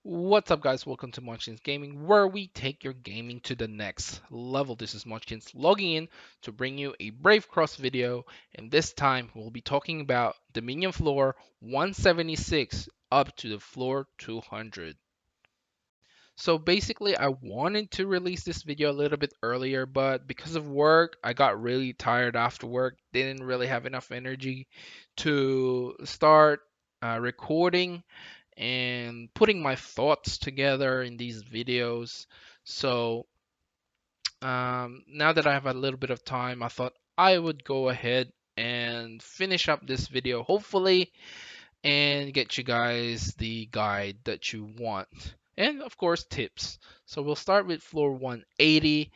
What's up, guys? Welcome to Munchkins Gaming, where we take your gaming to the next level. This is Munchkins logging in to bring you a Brave Cross video, and this time we'll be talking about Dominion floor 176 up to the floor 200. So basically, I wanted to release this video a little bit earlier, but because of work, I got really tired after work. Didn't really have enough energy to start recording and putting my thoughts together in these videos. So now that I have a little bit of time, I thought I would go ahead and finish up this video, hopefully, and get you guys the guide that you want. And of course, tips. So we'll start with floor 180,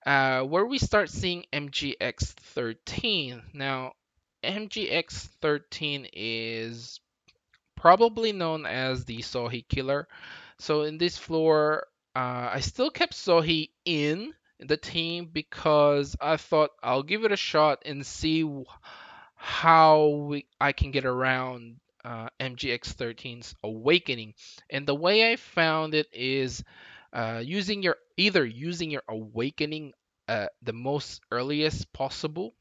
where we start seeing MGX 13. Now, MGX 13 is probably known as the Sohi killer. So in this floor, I still kept Sohi in the team because I thought I'll give it a shot and see I can get around MGX13's awakening. And the way I found it is using your awakening the most earliest possible,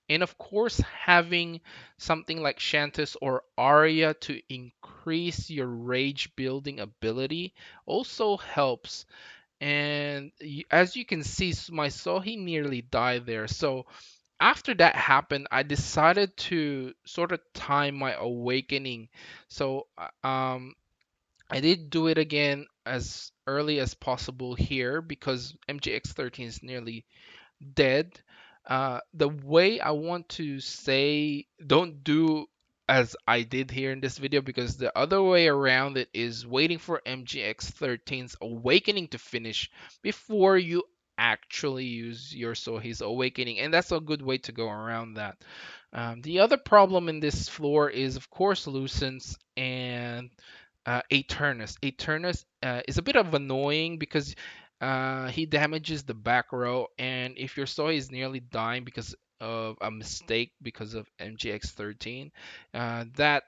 and of course, having something like Shantis or Arya to increase your rage building ability also helps. And as you can see, my Sohi nearly died there. So after that happened, I decided to sort of time my awakening. So I did do it again as early as possible here because MGX13 is nearly dead. The way I want to say, don't do as I did here in this video, because the other way around it is waiting for MGX13's awakening to finish before you actually use your Sohi's awakening, and that's a good way to go around that. The other problem in this floor is, of course, Lucence and Aternus. Aternus is a bit of annoying because he damages the back row, and if your Soy is nearly dying because of a mistake because of MGX13, that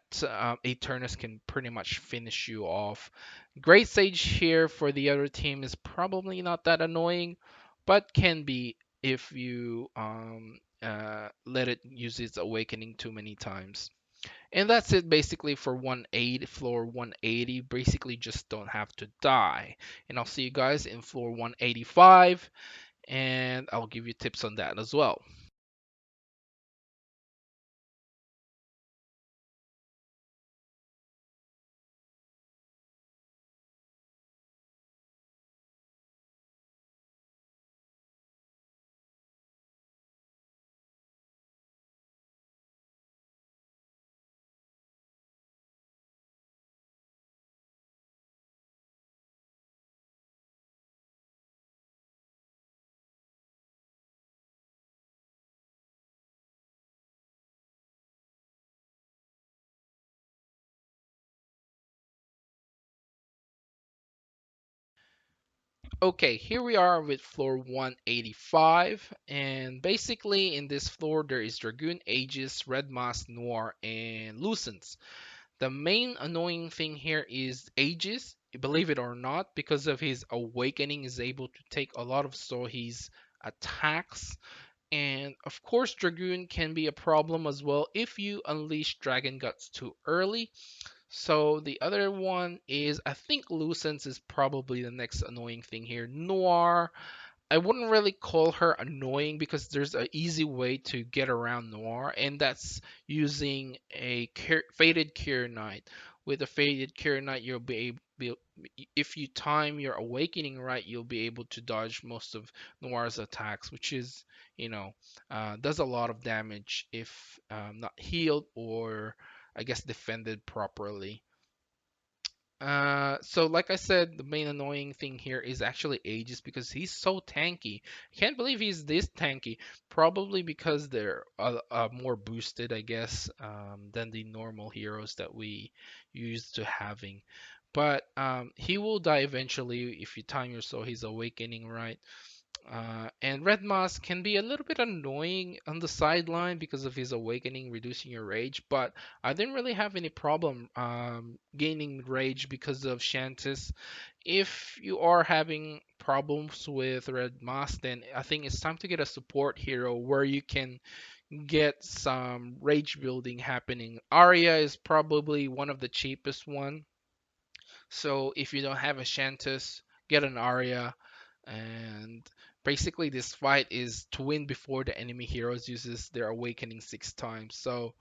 Aternus can pretty much finish you off. Great Sage here for the other team is probably not that annoying, but can be if you let it use its awakening too many times. And that's it basically for 180, floor 180. Basically just don't have to die. And I'll see you guys in floor 185, and I'll give you tips on that as well. Okay, here we are with floor 185, and basically in this floor there is Dragoon, Aegis, Red Mask, Noir, and Lucence. The main annoying thing here is Aegis, believe it or not, because of his awakening is able to take a lot of Sohi's attacks. And of course, Dragoon can be a problem as well if you unleash Dragon Guts too early. So the other one is, I think Lucence is probably the next annoying thing here. Noir, I wouldn't really call her annoying because there's an easy way to get around Noir, and that's using a Fated Cure Knight. With a Fated Cure Knight, you'll be able, if you time your awakening right, you'll be able to dodge most of Noir's attacks, which is, does a lot of damage if not healed or, I guess, defended properly. So like I said, the main annoying thing here is actually Aegis because he's so tanky. I can't believe he's this tanky. Probably because they're more boosted, I guess, than the normal heroes that we used to having. But he will die eventually if you time your so he's awakening right. And Red Moss can be a little bit annoying on the sideline because of his awakening, reducing your rage. But I didn't really have any problem gaining rage because of Shantis. If you are having problems with Red Moss, then I think it's time to get a support hero where you can get some rage building happening. Arya is probably one of the cheapest one. So if you don't have a Shantis, get an Arya. And basically this fight is to win before the enemy heroes uses their awakening 6 times. So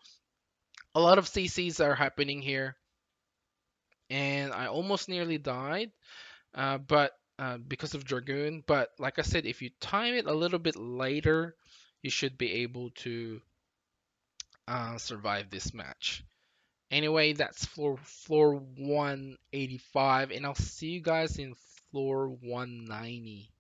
a lot of CCs are happening here. And I almost nearly died, but because of Dragoon. But like I said, if you time it a little bit later, you should be able to survive this match. Anyway, that's floor 185, and I'll see you guys in floor 190.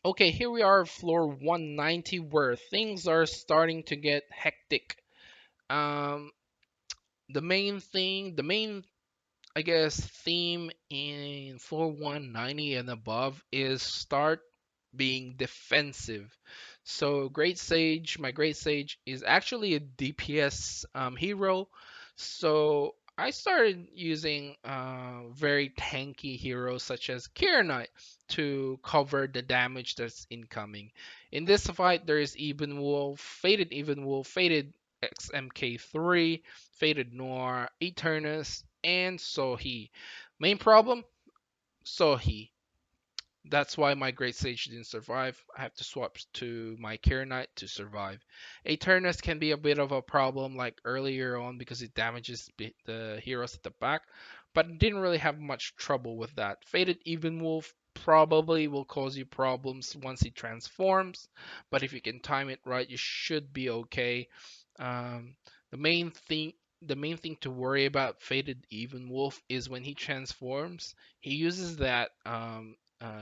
Okay, here we are, floor 190, where things are starting to get hectic. Um, the main I guess theme in floor 190 and above is start being defensive. So my Great Sage is actually a DPS hero. So I started using very tanky heroes such as Kira Knight to cover the damage that's incoming. In this fight, there is Even Wolf, Faded XMK3, Faded Noir, Eternus, and Sohi. Main problem? Sohi. That's why my Great Sage didn't survive. I have to swap to my Care Knight to survive. Eternus can be a bit of a problem like earlier on because it damages the heroes at the back, but didn't really have much trouble with that. Faded Even Wolf probably will cause you problems once he transforms, but if you can time it right, you should be okay. Um, the main thing the main thing to worry about Faded Even Wolf is when he transforms, he uses that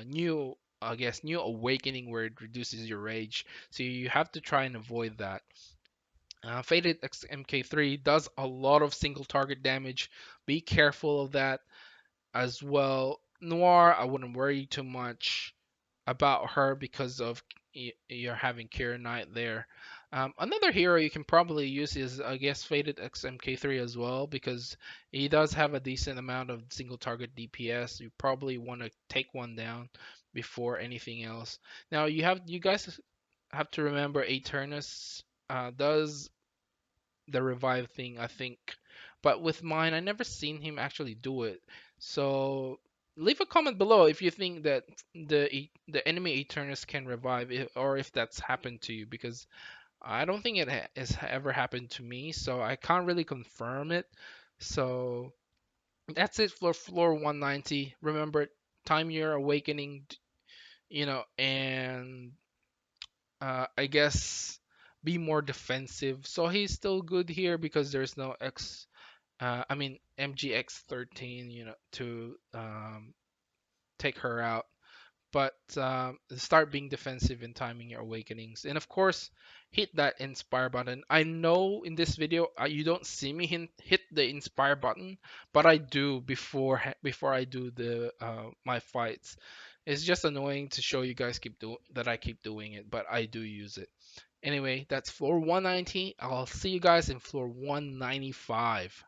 new I guess new awakening where it reduces your rage. So you have to try and avoid that. Faded MK3 does a lot of single target damage. Be careful of that as well. Noir, I wouldn't worry too much about her because of you're having Kira Knight there. Another hero you can probably use is, I guess, Faded XMK3 as well because he does have a decent amount of single target DPS. You probably want to take one down before anything else. Now you guys have to remember Eternus does the revive thing, I think. But with mine, I never seen him actually do it. So leave a comment below if you think that the enemy Eternus can revive or if that's happened to you because I don't think it has ever happened to me, so I can't really confirm it. So that's it for floor 190. Remember, time your awakening, and I guess be more defensive. So he's still good here because there's no I mean MGX13, to take her out. But start being defensive and timing your awakenings. And of course, hit that inspire button. I know in this video you don't see me hit the inspire button, but I do before I do the my fights. It's just annoying to show you guys that I keep doing it, but I do use it. Anyway, that's floor 190. I'll see you guys in floor 195.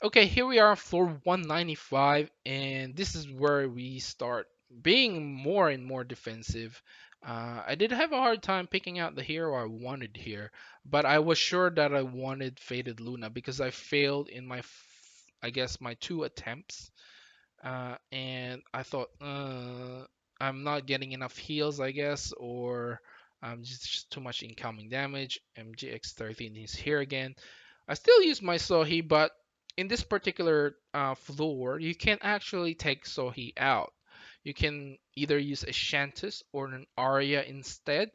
Okay, here we are on floor 195, and this is where we start being more and more defensive. I did have a hard time picking out the hero I wanted here, but I was sure that I wanted Faded Luna because I failed in I guess my two attempts. And I thought, I'm not getting enough heals, I guess, or just too much incoming damage. MGX13 is here again. I still use my Sohi, but in this particular floor, you can actually take Sohi out. You can either use a Shantis or an Arya instead,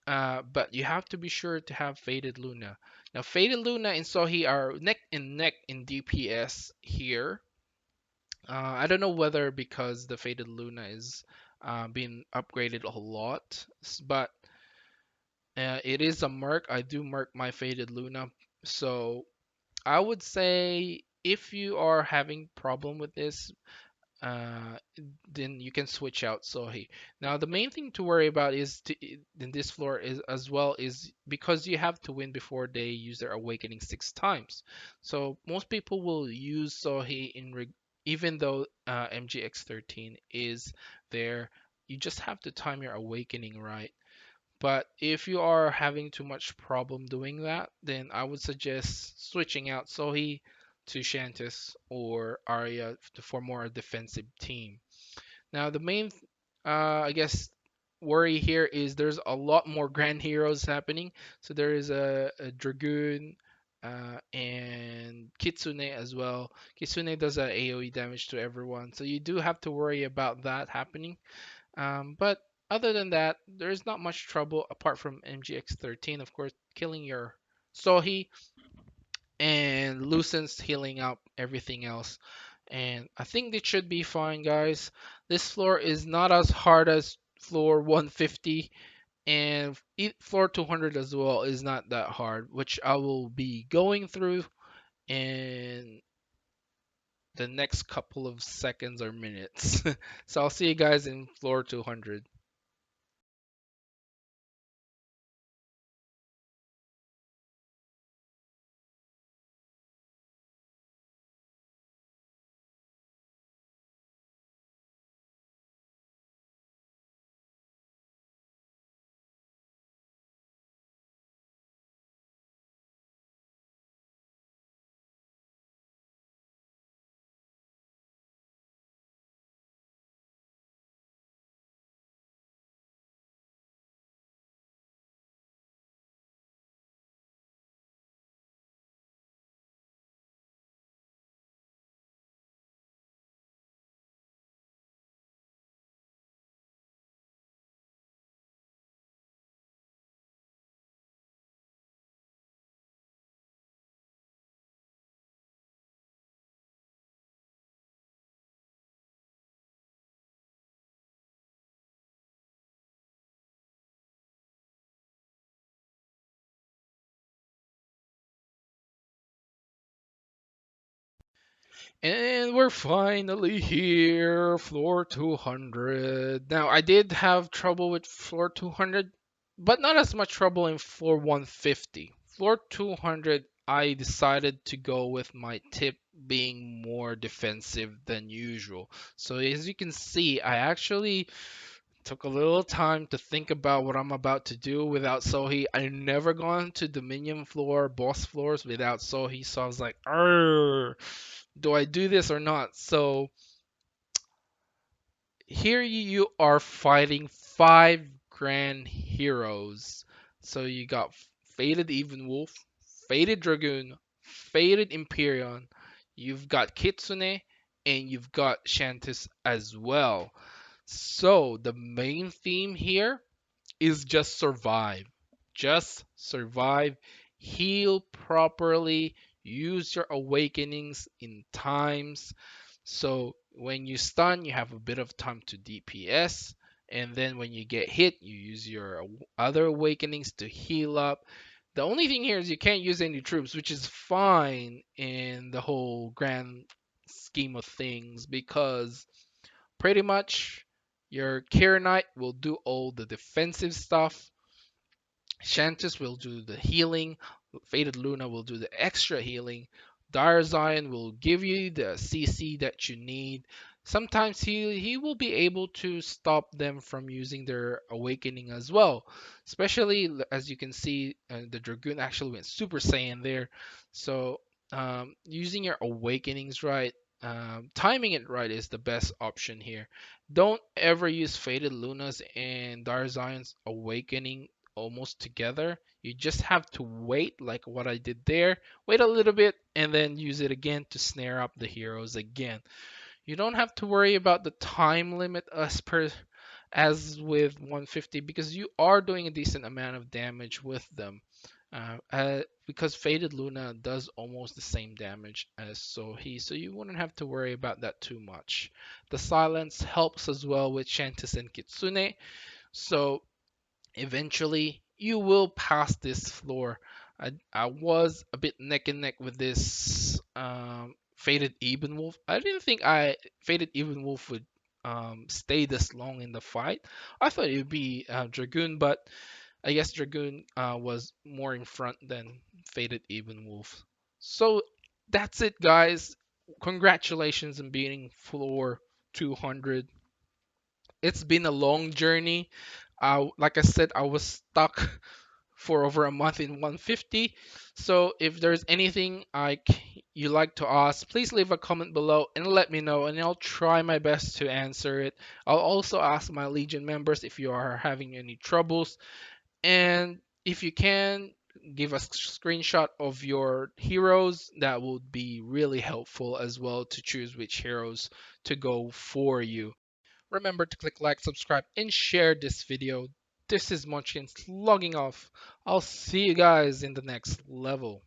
but you have to be sure to have Faded Luna. Now, Faded Luna and Sohi are neck and neck in DPS here. I don't know whether because the Faded Luna is being upgraded a lot, but it is a merc. I do merc my Faded Luna, so I would say if you are having problem with this, uh, then you can switch out Sohi. Now the main thing to worry about is in this floor is as well is because you have to win before they use their awakening 6 times. So most people will use Sohi even though MGX13 is there. You just have to time your awakening right. But if you are having too much problem doing that, then I would suggest switching out Sohi to Shantis or Arya for more defensive team. Now the main, I guess, worry here is there's a lot more grand heroes happening. So there is a Dragoon and Kitsune as well. Kitsune does a AoE damage to everyone, so you do have to worry about that happening. But other than that, there's not much trouble apart from MGX13, of course, killing your Sohi and Lucent's healing up everything else. And I think it should be fine, guys. This floor is not as hard as floor 150, and floor 200 as well is not that hard, which I will be going through in the next couple of seconds or minutes. So I'll see you guys in floor 200. And we're finally here, floor 200. Now, I did have trouble with floor 200, but not as much trouble in floor 150. Floor 200, I decided to go with my tip being more defensive than usual. So as you can see, I actually took a little time to think about what I'm about to do without Sohi. I never gone to Dominion floor, boss floors without Sohi, so I was like, Arr, do I do this or not? So here you are fighting five grand heroes. So you got Faded Even Wolf, Faded Dragoon, Faded Imperion, you've got Kitsune, and you've got Shantis as well. So the main theme here is just survive. Just survive, heal properly, use your awakenings in times. So when you stun, you have a bit of time to DPS, and then when you get hit, you use your other awakenings to heal up. The only thing here is you can't use any troops, which is fine in the whole grand scheme of things because pretty much your Kira Knight will do all the defensive stuff. Shantis will do the healing. Faded Luna will do the extra healing. Dire Zion will give you the CC that you need. Sometimes he will be able to stop them from using their awakening as well. Especially as you can see, the Dragoon actually went Super Saiyan there. So using your awakenings right, timing it right is the best option here. Don't ever use Faded Lunas and Dire Zion's awakening almost together. You just have to wait, like what I did there. Wait a little bit and then use it again to snare up the heroes again. You don't have to worry about the time limit as with 150 because you are doing a decent amount of damage with them. Because Faded Luna does almost the same damage as Sohi, so you wouldn't have to worry about that too much. The silence helps as well with Shantis and Kitsune, so eventually you will pass this floor. I was a bit neck and neck with this Faded Even Wolf. I didn't think I Faded Even Wolf would stay this long in the fight. I thought it would be Dragoon, but I guess Dragoon was more in front than Faded Even Wolf. So that's it, guys. Congratulations on beating floor 200. It's been a long journey. Like I said, I was stuck for over a month in 150. So if there's anything you like to ask, please leave a comment below and let me know, and I'll try my best to answer it. I'll also ask my Legion members if you are having any troubles, and if you can give a screenshot of your heroes, that would be really helpful as well to choose which heroes to go for you. Remember to click like, subscribe, and share this video. This is Munchkins logging off. I'll see you guys in the next level.